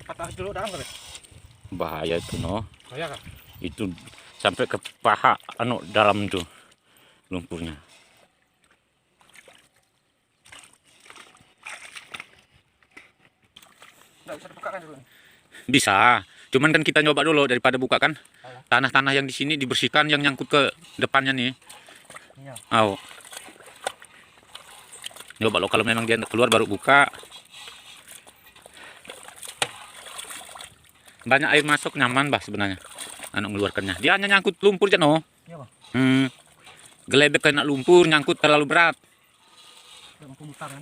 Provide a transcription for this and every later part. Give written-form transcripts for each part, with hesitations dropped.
patah dulu dalam kali. Bahaya itu no. Bahaya kan? Itu sampai ke paha dalam tuh lumpurnya. Nggak bisa dibuka kan dulu? Bisa, cuman kan kita nyoba dulu daripada buka kan. Tanah-tanah yang di sini dibersihkan yang nyangkut ke depannya nih. Iya. Oh. Coba lo kalau memang dia keluar baru buka. Banyak air masuk nyaman bah sebenarnya. Mengeluarkannya. Dia hanya nyangkut lumpur aja no. Iya bang. Gelebek kena lumpur nyangkut terlalu berat. Pemutang kan?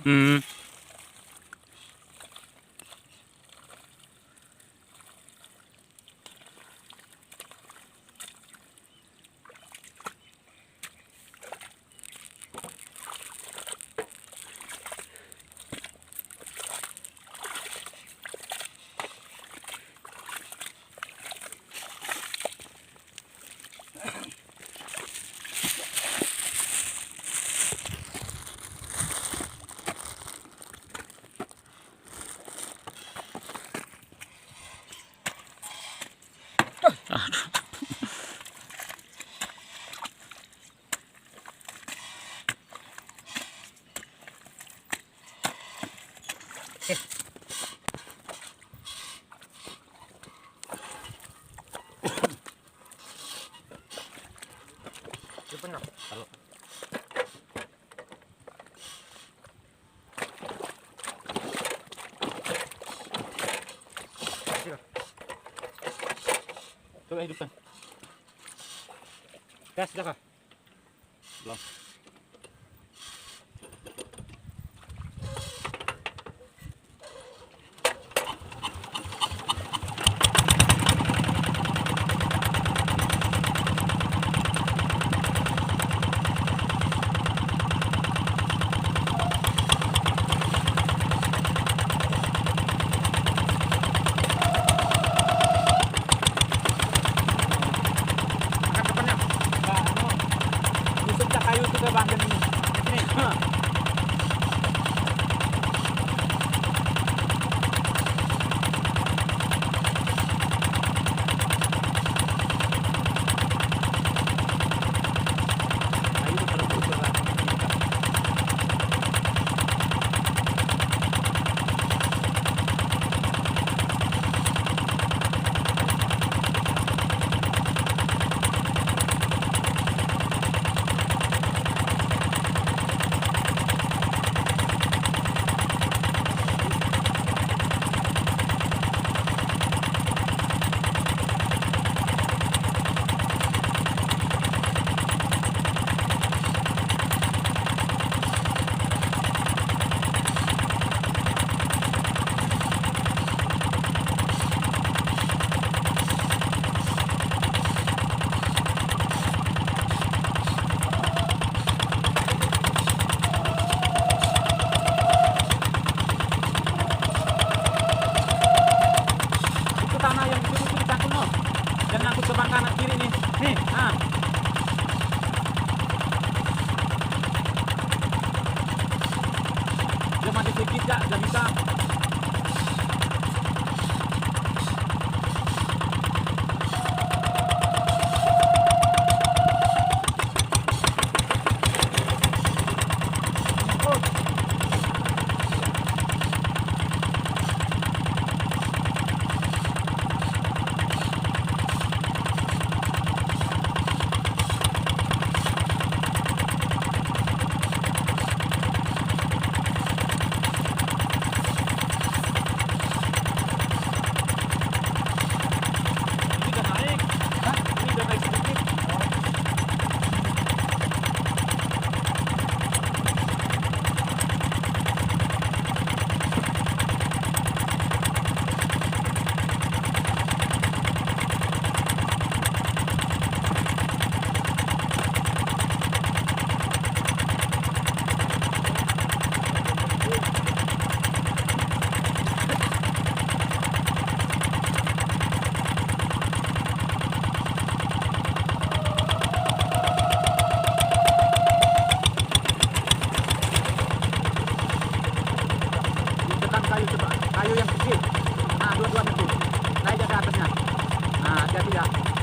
Depan nggak? Kalau coba hidupkan. Gas sudah kah? Belum. Kayu juga bang ini. Sebelah kanan kiri nih. Nih, dia maju sedikit ya, udah bisa. Kayu yang kecil. Dua-duanya tuh. Naik ke atasnya. Nah, hati-hati ya.